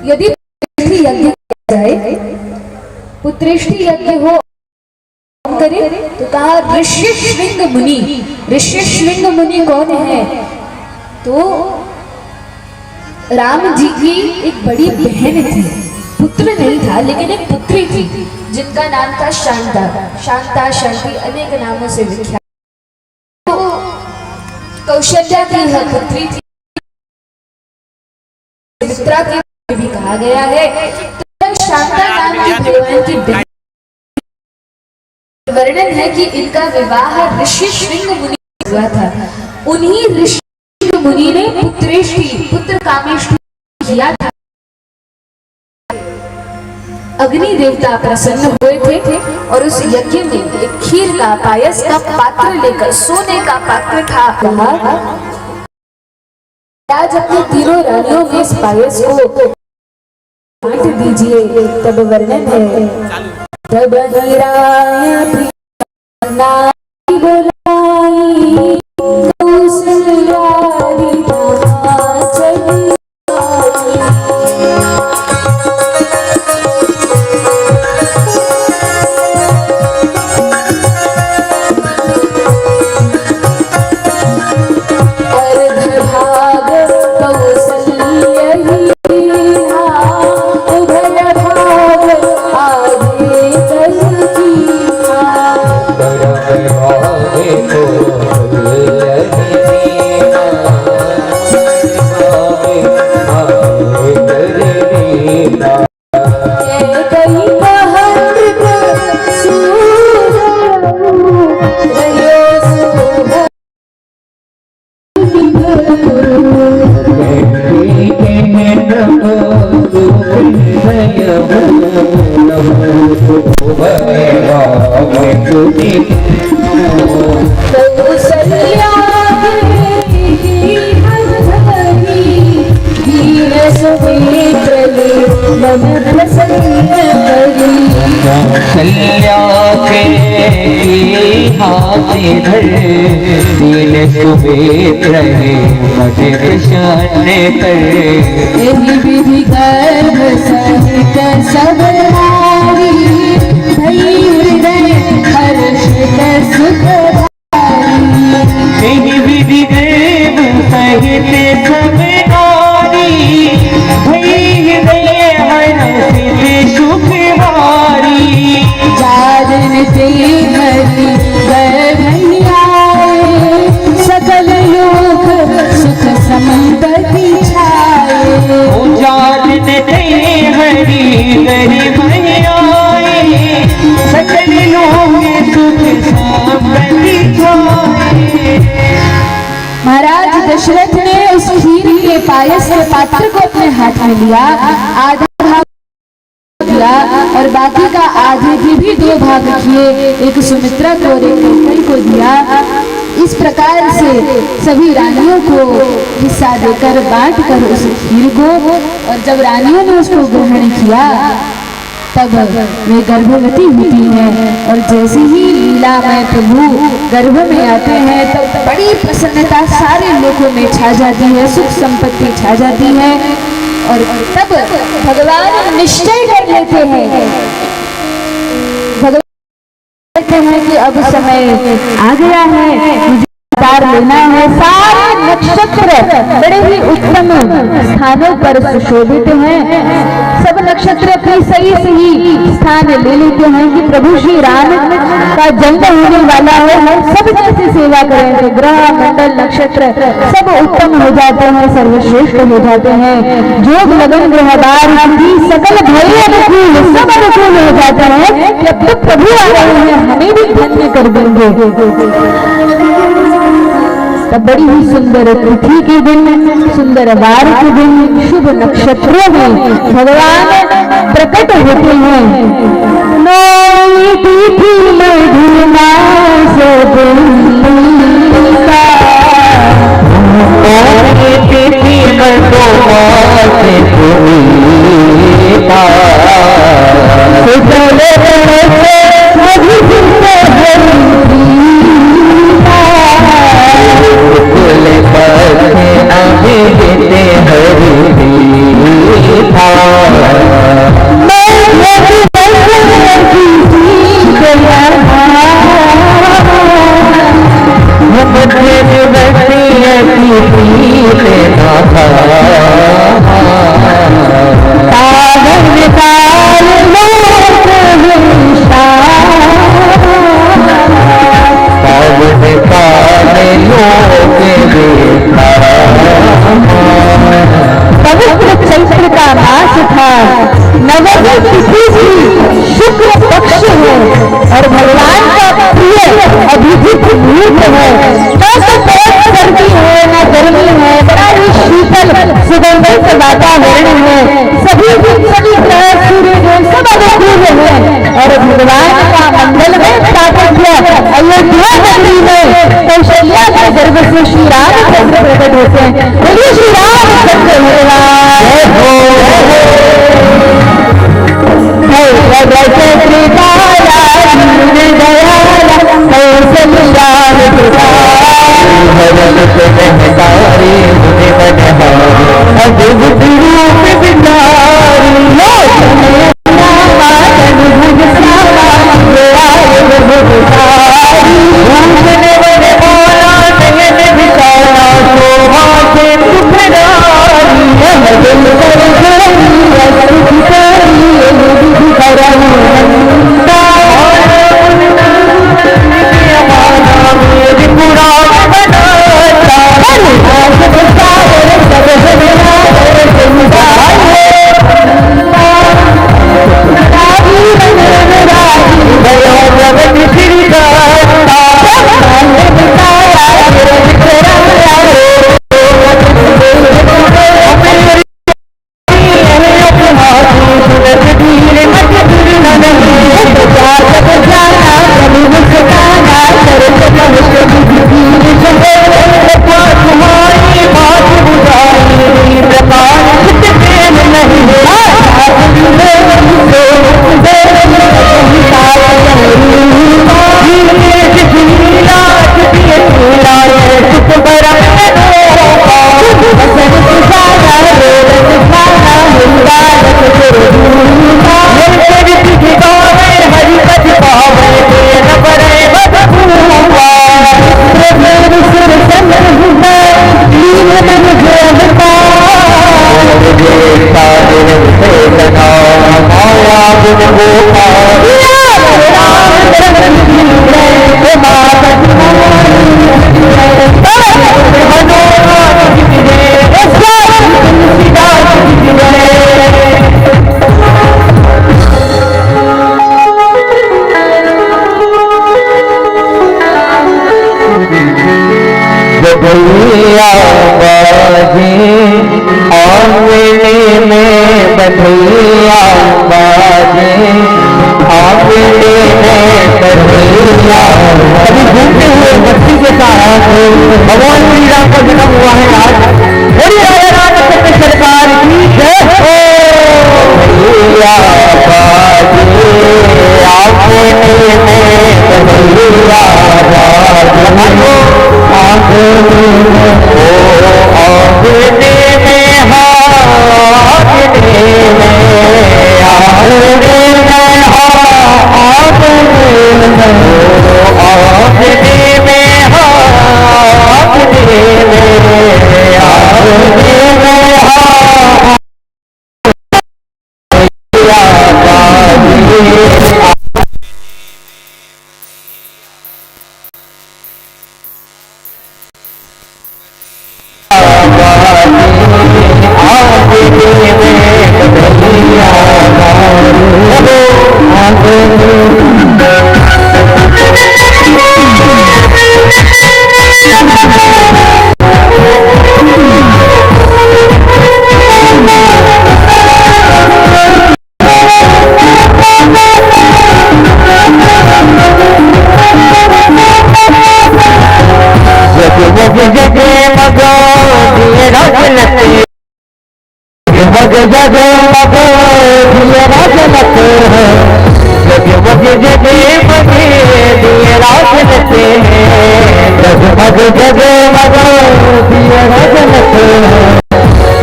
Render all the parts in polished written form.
यदि यज्ञ जाए, पुत्रेष्टि यज्ञ हो करे तो कहा ऋष्यशृंग मुनि। ऋष्यशृंग मुनि कौन है? तो राम जी की एक बड़ी बहन थी, पुत्र नहीं था लेकिन एक पुत्री थी जिनका नाम था शांता। शांता, शांति अनेक नामों से विख्यात। तो कौशल्या की यह पुत्री थी, सुमित्रा की भी कहा गया है। तो शांता नाम की भगवान की बहन, वर्णन है कि इनका विवाह ऋष्यशृंग मुनि हुआ था। उन्हीं ऋष्यशृंग मुनि ने पुत्रेष्टि, पुत्र कामेष्टि किया था। अग्नि देवता प्रसन्न हुए थे और उस यज्ञ में एक खीर का, पायस का पात्र लेकर, सोने का पात्र था, आज अपनी तीनों रानियों में इस पायस को बांट दीजिए। तब वर्णन है, तब हीराय बुलाई कौशल्या विधि गर्भ सहित सब नारी, भई हृदय हर्षित सुखधारी। विधि गर्भ सहित सब नारी, भई हृदय हर्षित सुखधारी। जारन ते हरि गर्भन्याय, सकल लोक सुख संपत्ति छाए। जारन ते हरि गर्भन्याय, सकल लोक सुख संपत्ति छाए। महाराज दशरथ ने उस खीर के पायस के पात्र को अपने हाथ में लिया, आधा भाग दिया और बाकी का आधे की भी दो भाग किए, एक सुमित्रा को और एक कैकेयी को दिया। इस प्रकार से सभी रानियों को हिस्सा देकर बांट कर उस खीर को, और जब रानियों ने उसको ग्रहण किया तब वे गर्भवती होती हैं। और जैसे ही लीला में प्रभु गर्भ में आते हैं तब बड़ी प्रसन्नता सारे लोगों में छा जाती है, सुख संपत्ति छा जाती है। और तब भगवान निश्चय कर लेते हैं, भगवान कहते हैं कि अब समय आ गया है, मुझे अवतार लेना है। सारे नक्षत्र बड़े ही उत्तम स्थानों पर सुशोभित हैं। सब नक्षत्र अपनी सही सही स्थान ले लेते हैं कि प्रभु श्री राम का जन्म होने वाला है, हम सब जैसे सेवा करेंगे। ग्रह मंडल नक्षत्र सब उत्तम हो जाते हैं, सर्वश्रेष्ठ हो जाते हैं। जोग लगन ग्रहदार की सकल भय अनुकूल सब अनुकूल हो जाते हैं कि अब तो प्रभु आ रहे हैं, हमें भी धन्य कर देंगे। तब बड़ी ही सुंदर तिथि के दिन, सुंदर वार के दिन, शुभ नक्षत्रों में भगवान प्रकट होते हैं। नौमी तिथि मधुमास पुंडरीका, नौमी तिथि मधुमास पुंडरीका, सुतल कुल पथ अभिजित हरि था पवित्र चैत्र का मास था, नवमी तिथि थी, शुक्ल पक्ष है और भगवान का प्रिय अभिजित मुहूर्त है। न सफेद सर्दी है न गर्मी है, बड़ा ही शीतल सुगंधित वातावरण है। सभी सभी ग्रह सूर्य सब अनुकूल है और भगवान का मंगल में प्राकट्य अयोध्या नगरी में कौशल्या के गर्भ से श्री रामचंद्र प्रकट होते हैं। बोलिए श्री रामचंद्र भगवान भगवान श्री राम का जन्म हुआ है आज। बोलिए राजा रामचंद्र सरकार की जय हो।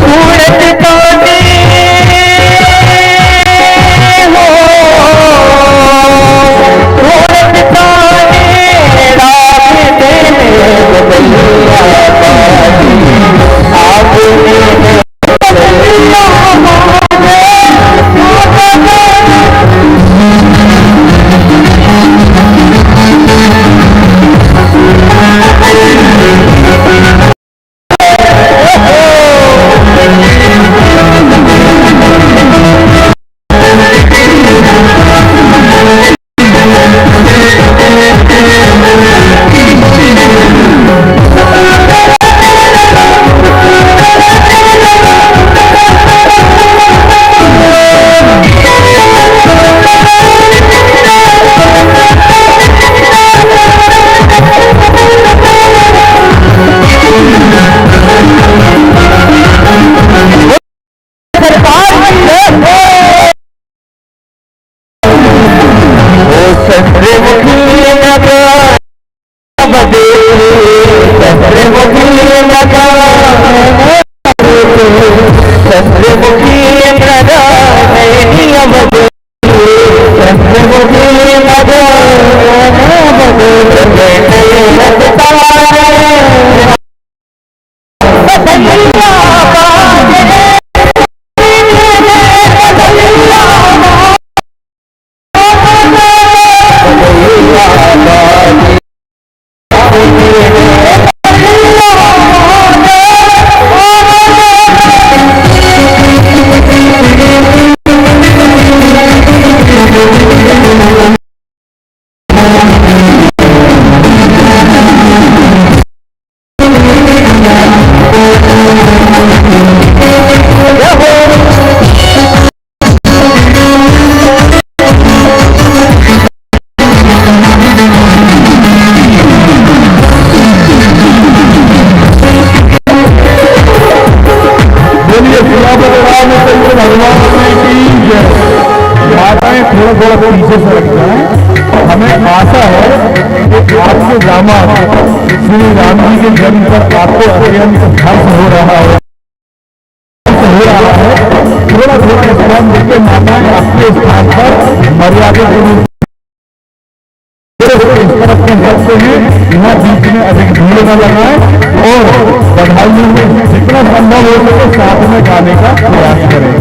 सूरत तो चंद्रमुखी मृदा नयनी अवधि चंद्रमुखी मृदा थोड़ा पीछे से रख जाए। हमें आशा है कि आपके दामाद श्री राम जी के जन्म पर आपको अत्यंत हर्ष हो रहा है। थोड़ा थोड़ा स्थान देके माताएं आपके स्थान पर मर्यादा इस तरफ के सकते हैं, यहाँ बीच में अधिक भीड़ न लगाए और बधाइयों में जितना संभव हो सके साथ में गाने का प्रयास करें।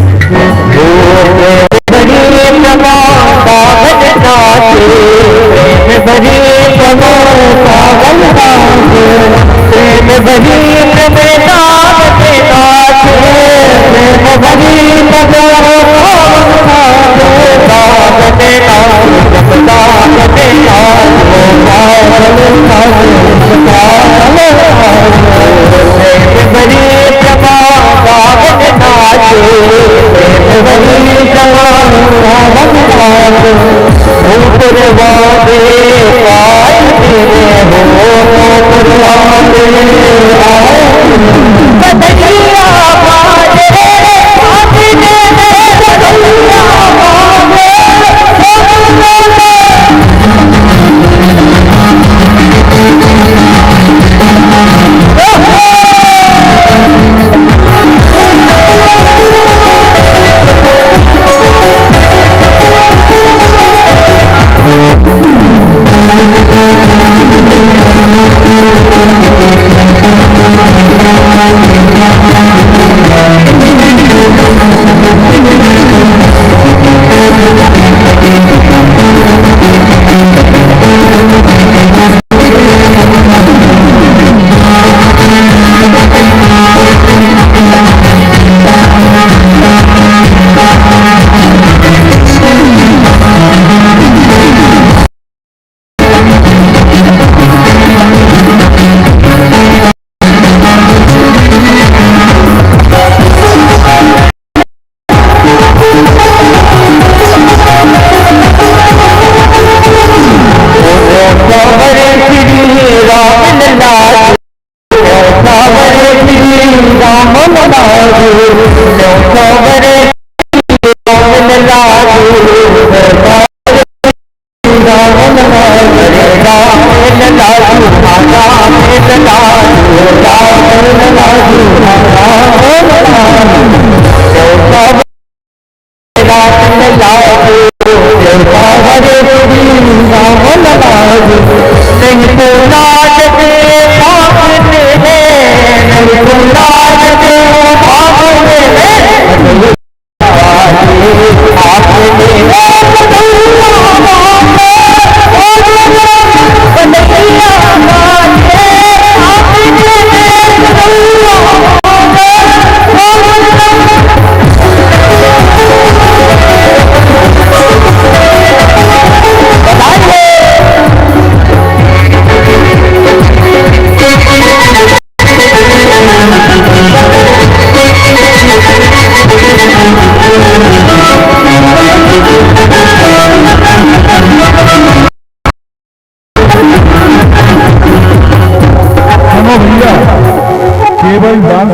केवल डांस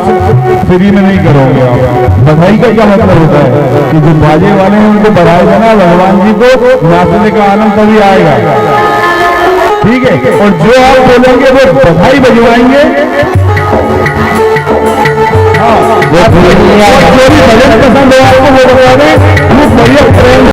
फ्री में नहीं करोगे आप। बधाई का क्या मतलब होता है कि जो बाजे वाले हैं उनको बधाई देना, भगवान जी को नाचने का आनंद तभी आएगा, ठीक है। और जो आप बोलेंगे वो बधाई बजवाएंगे, वो जो भी भजन पसंद है आपको वो बता दें। खूब बढ़िया प्रेम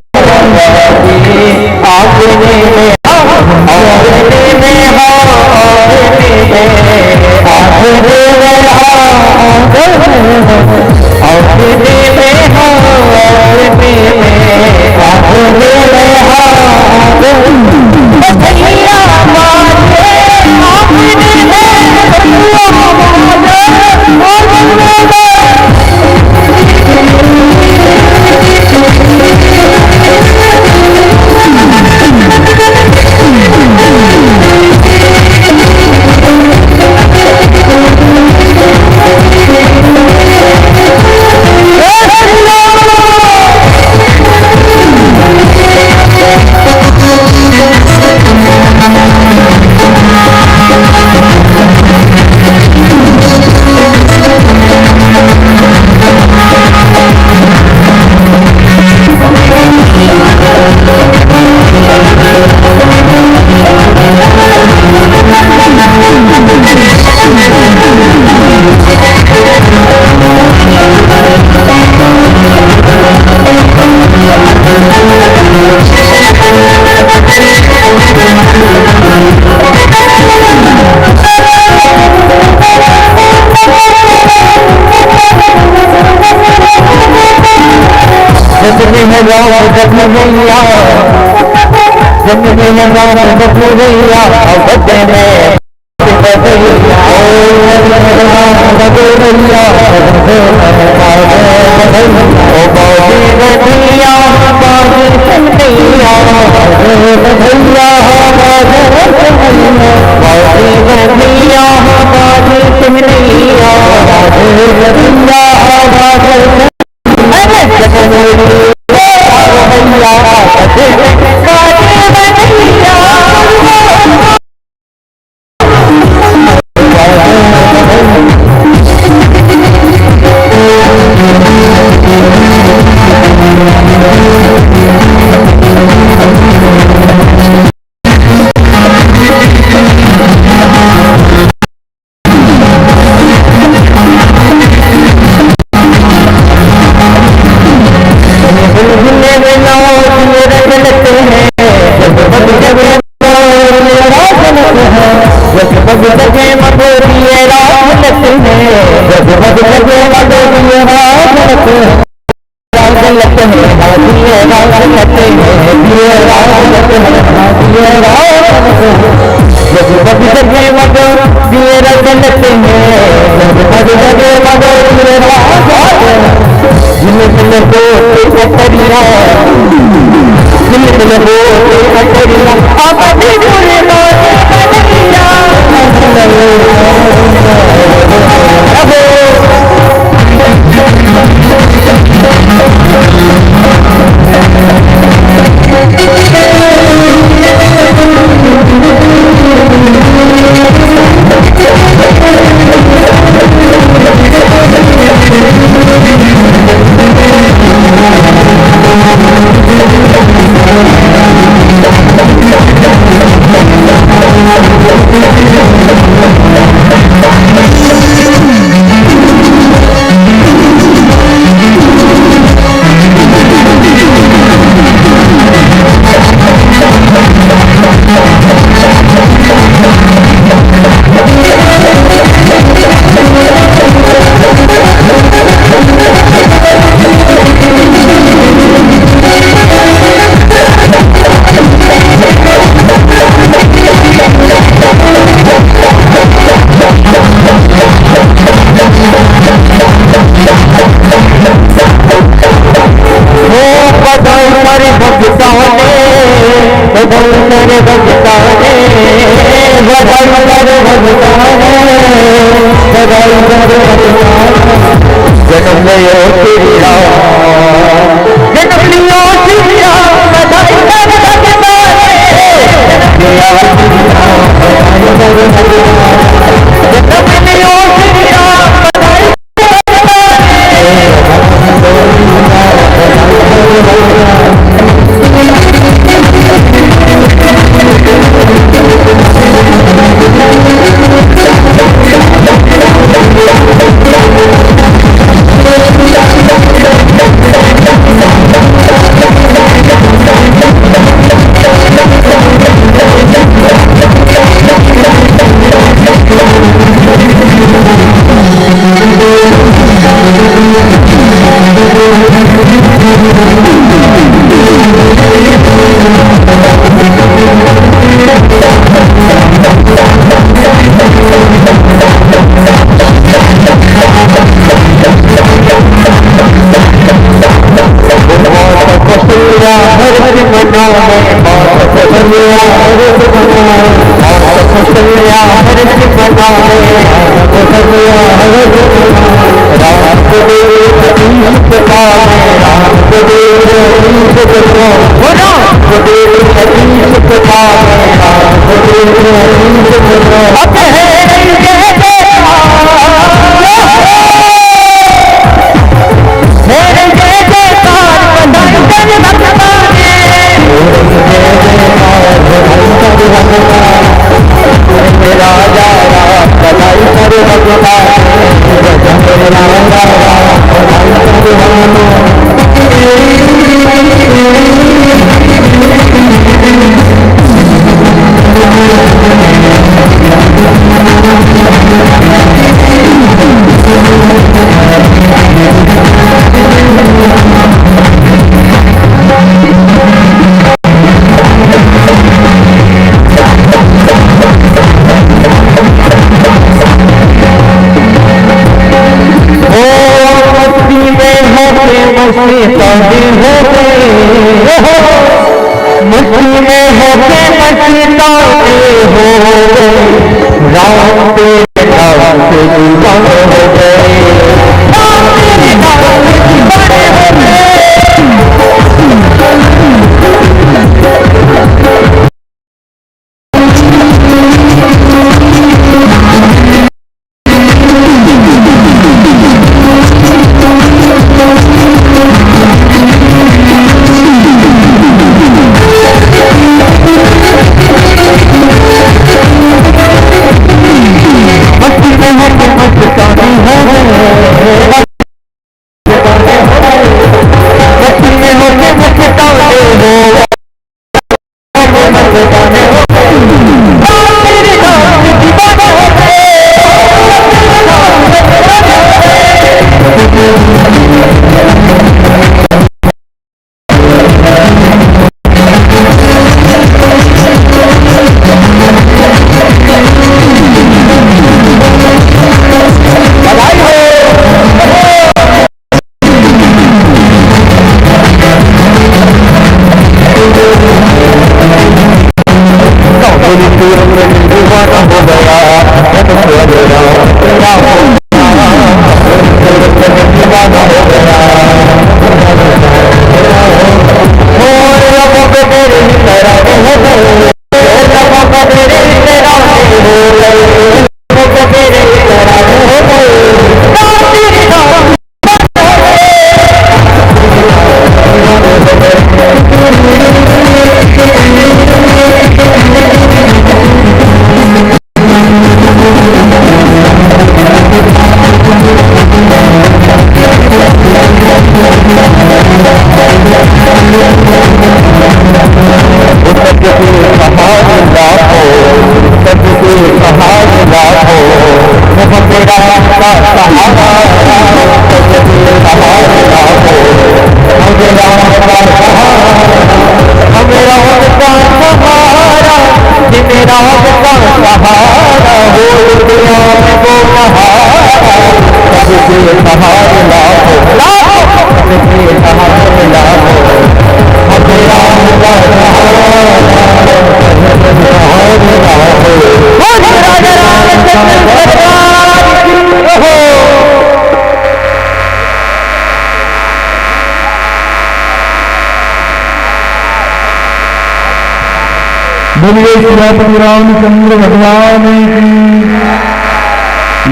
बोलिए श्री रामचंद्र भगवान की,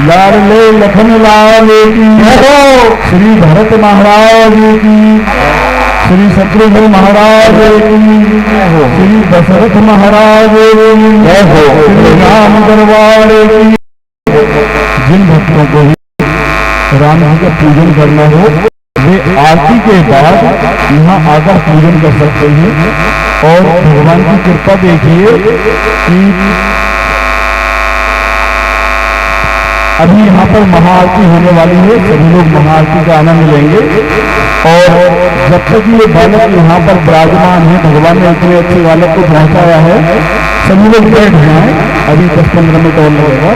लाडले लखन लाल की, श्री भरत महाराज की, श्री शत्रुघ्न महाराज की, श्री दशरथ महाराज की, श्री राम दरबार की। जिन भक्तों को राम जी का पूजन करना हो वे आरती के बाद यहाँ आकर पूजन कर सकते हैं। और भगवान की कृपा देखिए कि अभी यहाँ पर महाआरती होने वाली है, सभी लोग महाआरती का आनंद लेंगे। और जब तक ये बालक यहाँ पर विराजमान है, भगवान ने इतने अच्छे बालक को पहुंचाया है, सभी लोग बैठ जाए, अभी 10-15 मिनट और लगेगा।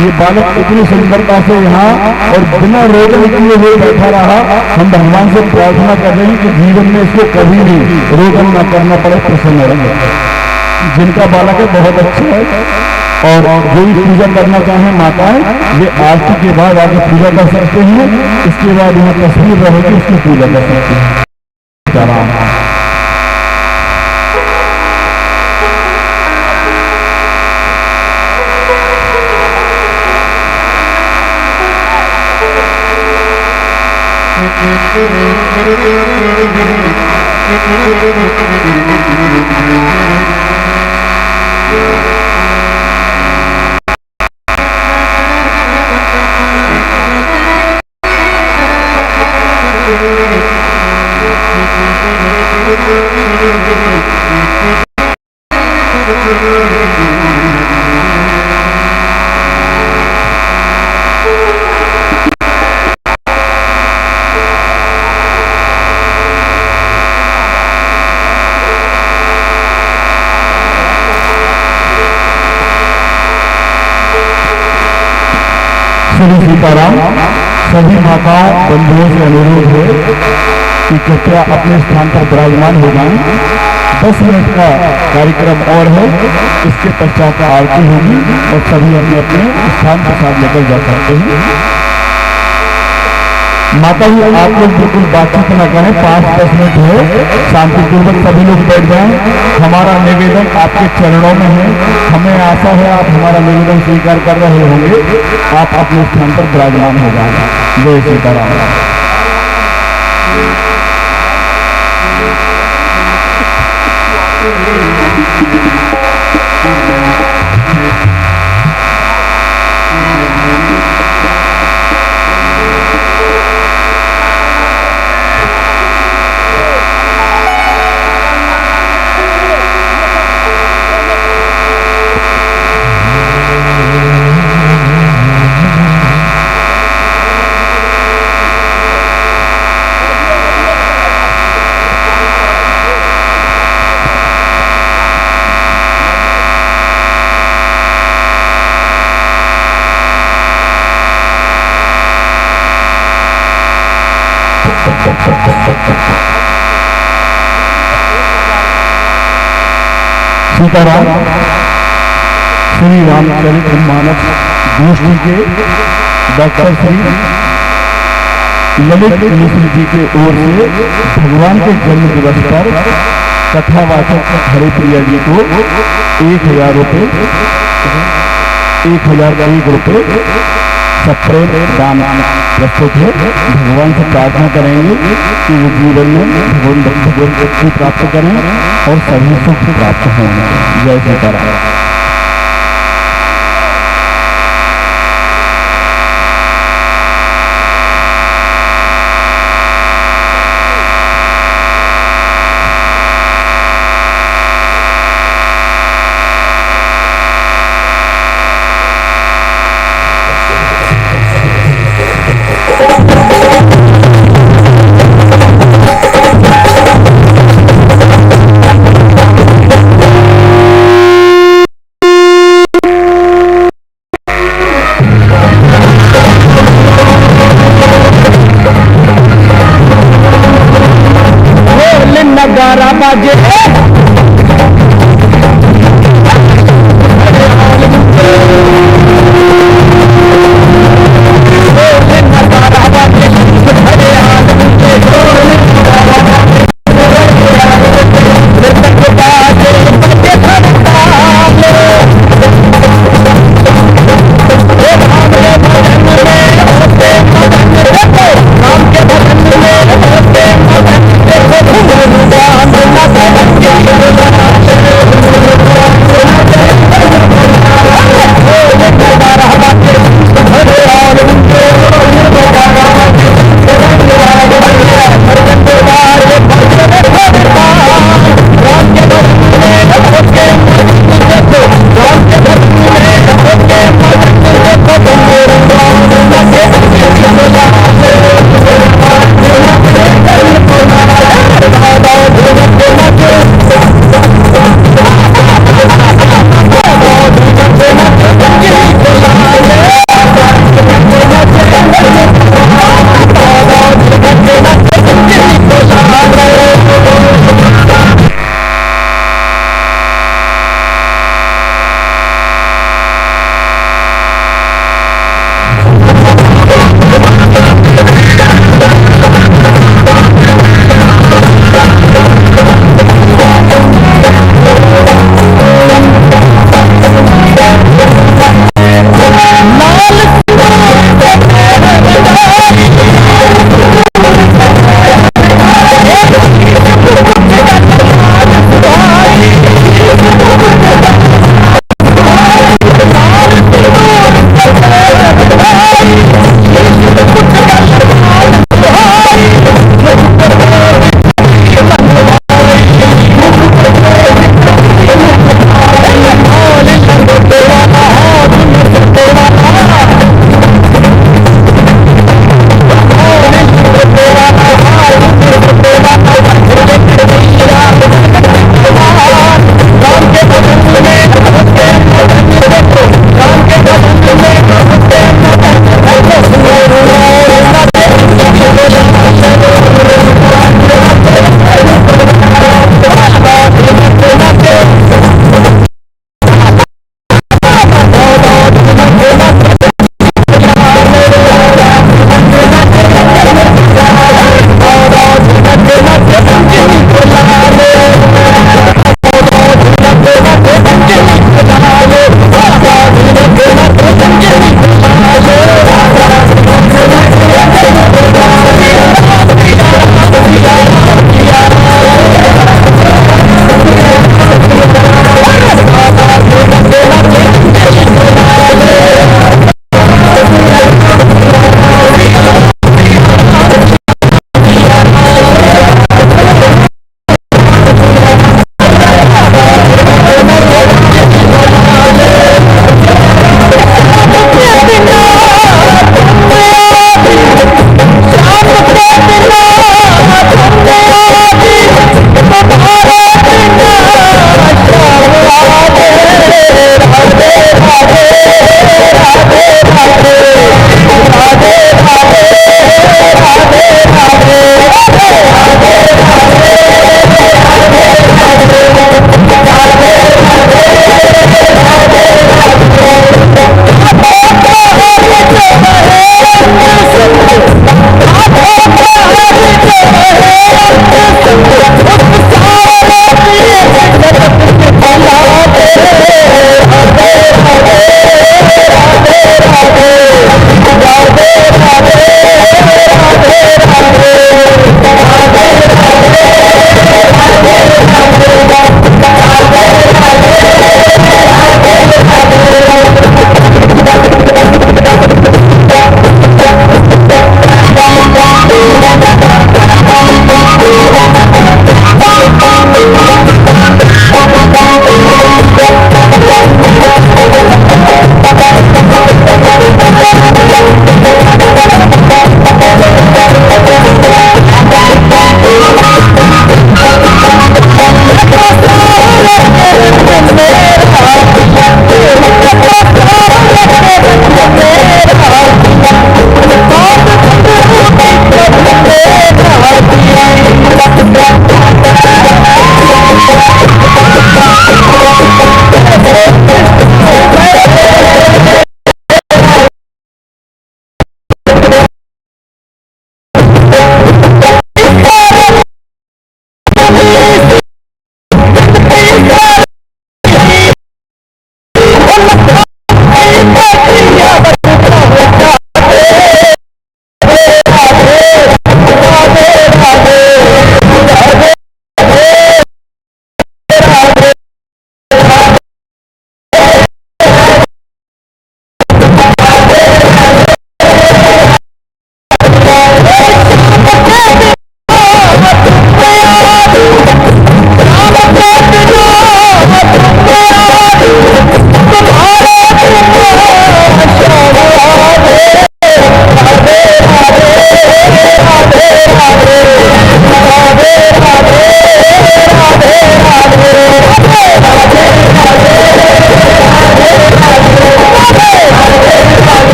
ये बालक इतनी सुंदरता से यहाँ और बिना रोकने के लिए वो बैठा रहा। हम भगवान से प्रार्थना कर रहे हैं कि जीवन में इसको कभी भी रोकन न करना पड़े, प्रसन्न रहे। जिनका बालक है बहुत अच्छा है और जो भी पूजा करना चाहे माताएं, वे आरती के बाद आगे पूजा कर सकते हैं। इसके बाद यहाँ तस्वीर रहेगी, उसकी पूजा कर सकते हैं। श्री सीताराम। सभी माताओं बंधुओं से अनुरोध है कि कृपया अपने स्थान पर विराजमान हो जाएं। 10 मिनट का कार्यक्रम और है, इसके पश्चात आरती होगी और सभी अपने अपने स्थान पर साथ लेकर जा सकते हैं। माता जी आप लोग बिल्कुल बातचीत न करें, 5-10 मिनट है, शांतिपूर्वक सभी लोग बैठ जाएं। हमारा निवेदन आपके चरणों में है, हमें आशा है आप हमारा निवेदन स्वीकार कर रहे होंगे। आप अपने स्थान पर विराजमान हो जाएं। जय सीताराम। सीताराम। श्री रामचरित्र मानस गोष्ठी के डॉक्टर श्री ललित मिश्र जी के ओर से भगवान के जन्म दिवस पर कथावाचक हरिप्रिया जी को 1000 रुपये, 1001 रुपये सप्रेम दान प्रस्तुत है। भगवान से प्रार्थना करेंगे कि वो जीवन में भगवान भक्ति प्राप्त करें और सभी सुख प्राप्त हों। जय सीताराम। नगारा बाजे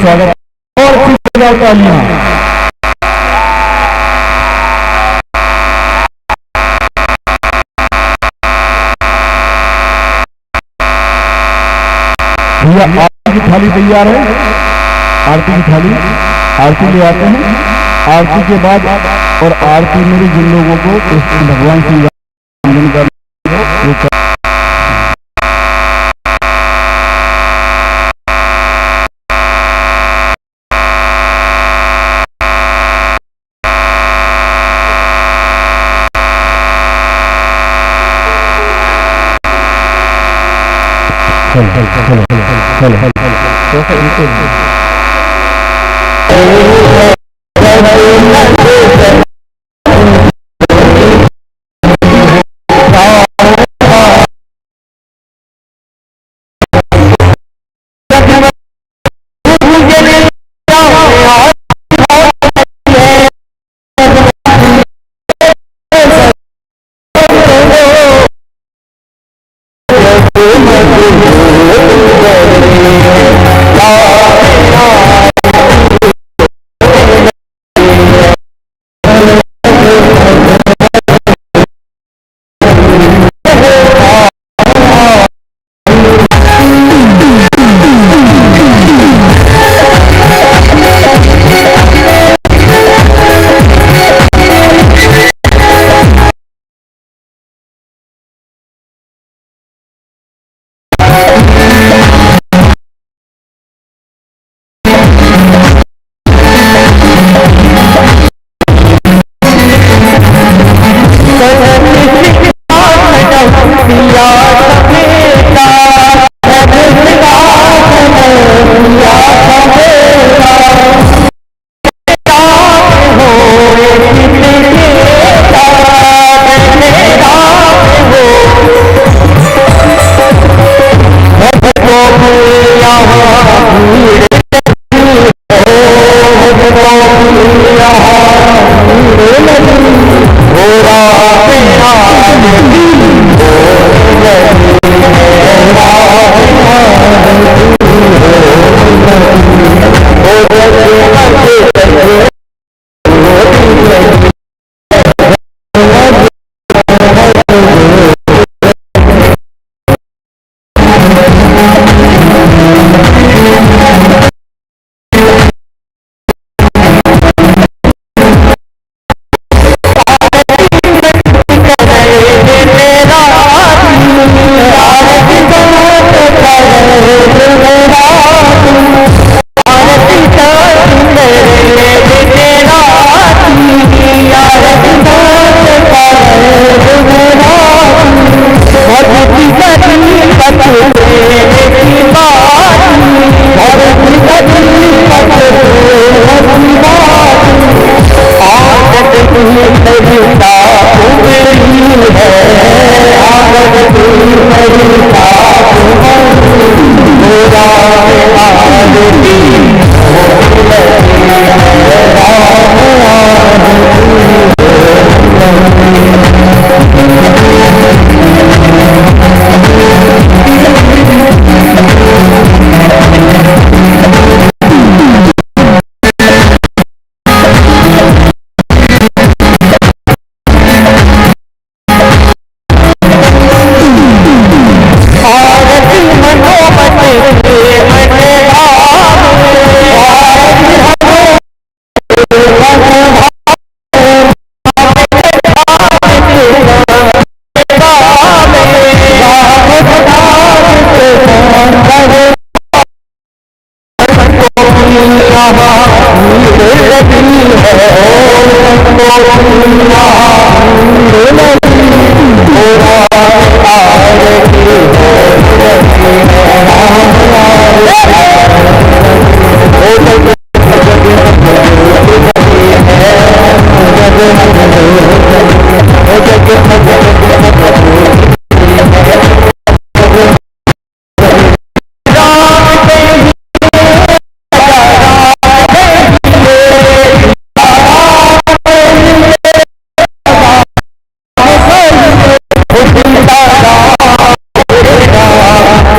स्वागत और तालियां। भैया आरती की थाली तैयार है, आरती की थाली आरती ले आते हैं। आरती के बाद और आरती में भी जिन लोगों को भगवान श्री राम का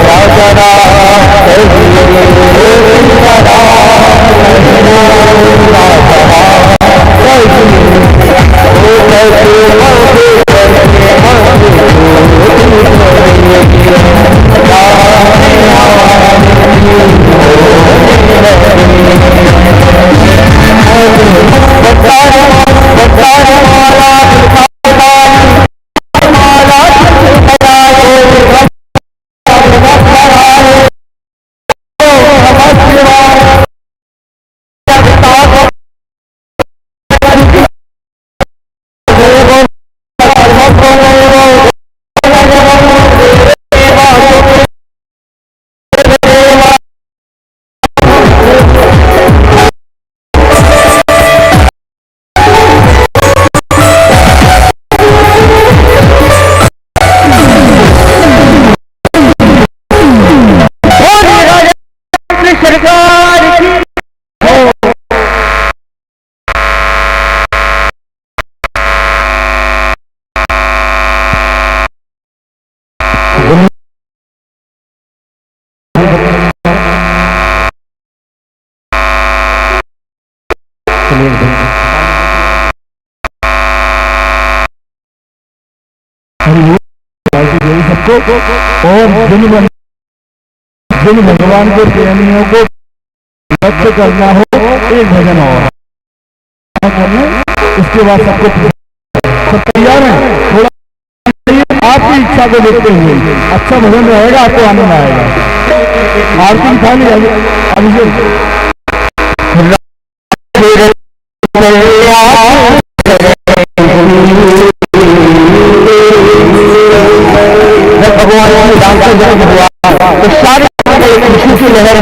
राजा सबको और जिन भगवान के प्रेमियों को लक्ष्य करना हो एक भजन और इसके बाद सबको सब तैयार है। थोड़ा आपकी इच्छा को देखते हुए अच्छा भजन रहेगा, आपको आनंद आएगा। आरती खा लिया अभिषेक तो सारे खुशी की लहर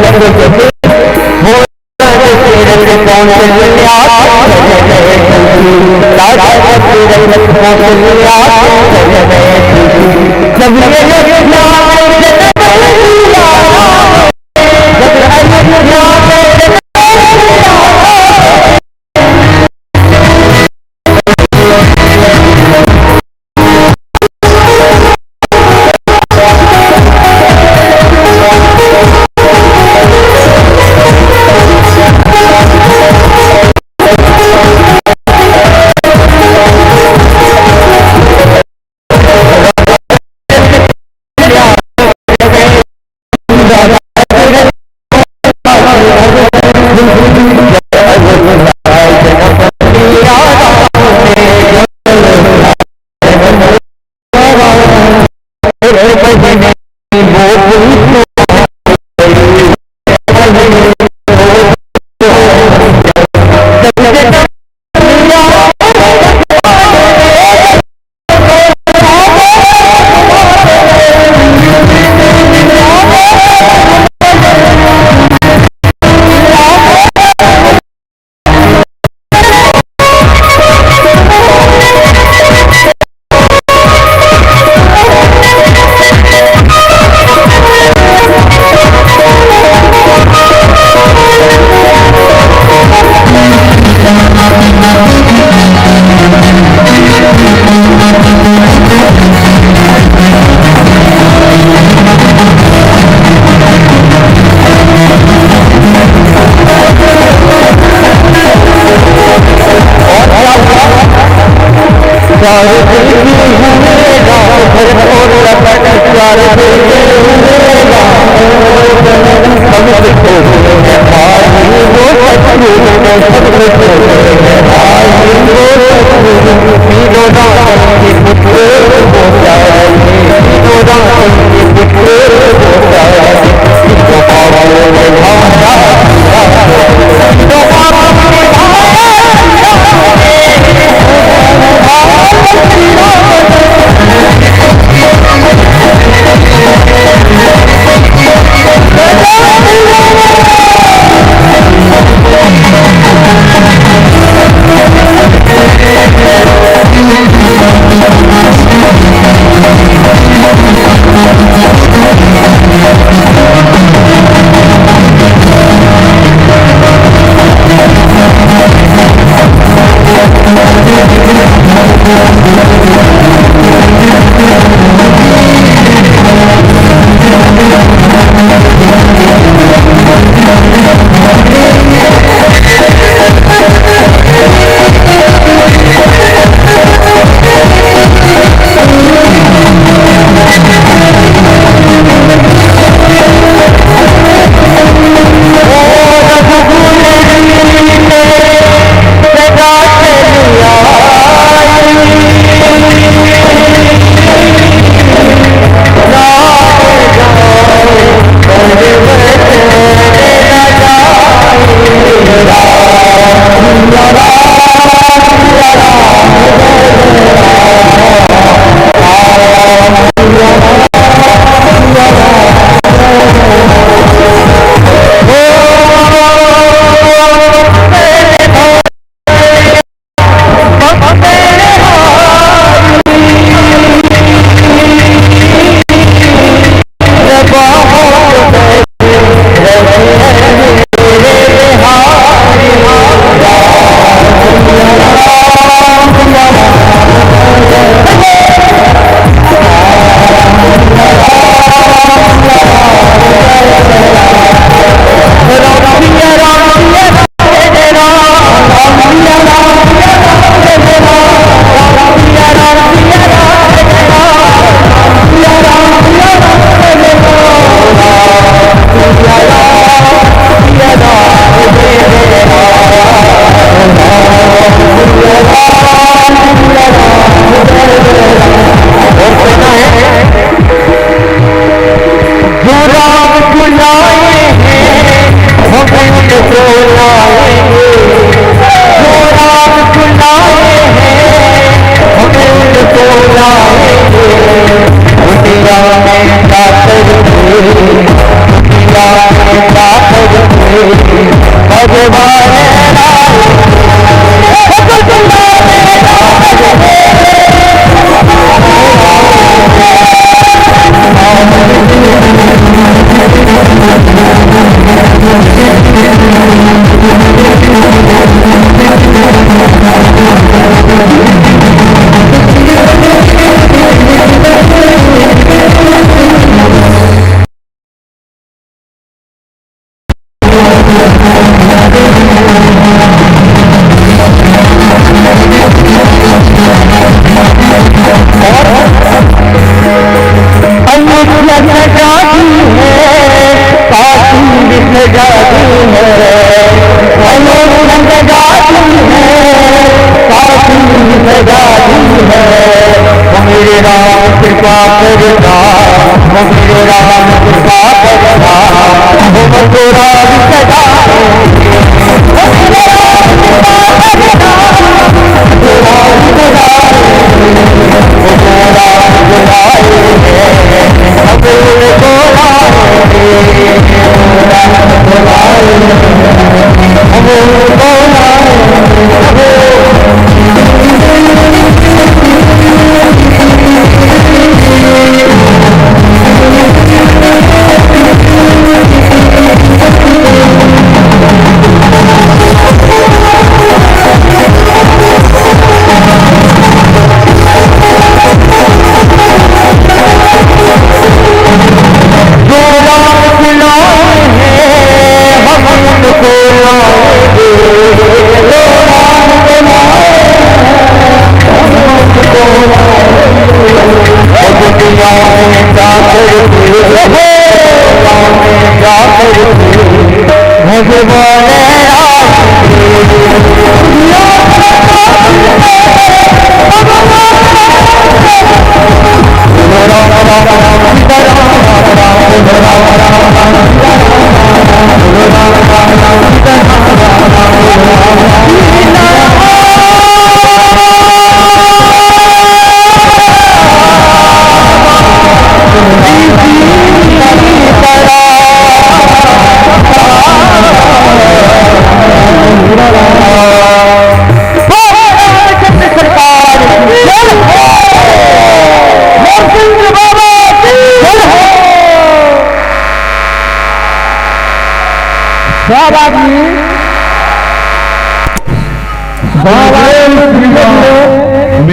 सब आदमी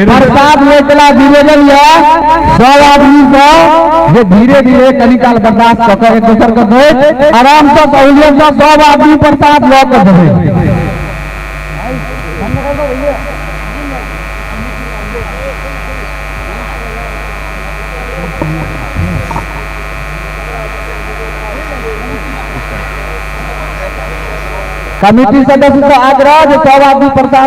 प्रसाद में चला निवेदन है सब आदमी को जे धीरे धीरे कनी काल बर्दाश्त कर एक दूसर के दे आराम से सहूलियत से सब आदमी प्रसाद लॉ कर देवे। कमिटी सदस्य से आग्रह जो सब आदमी प्रसाद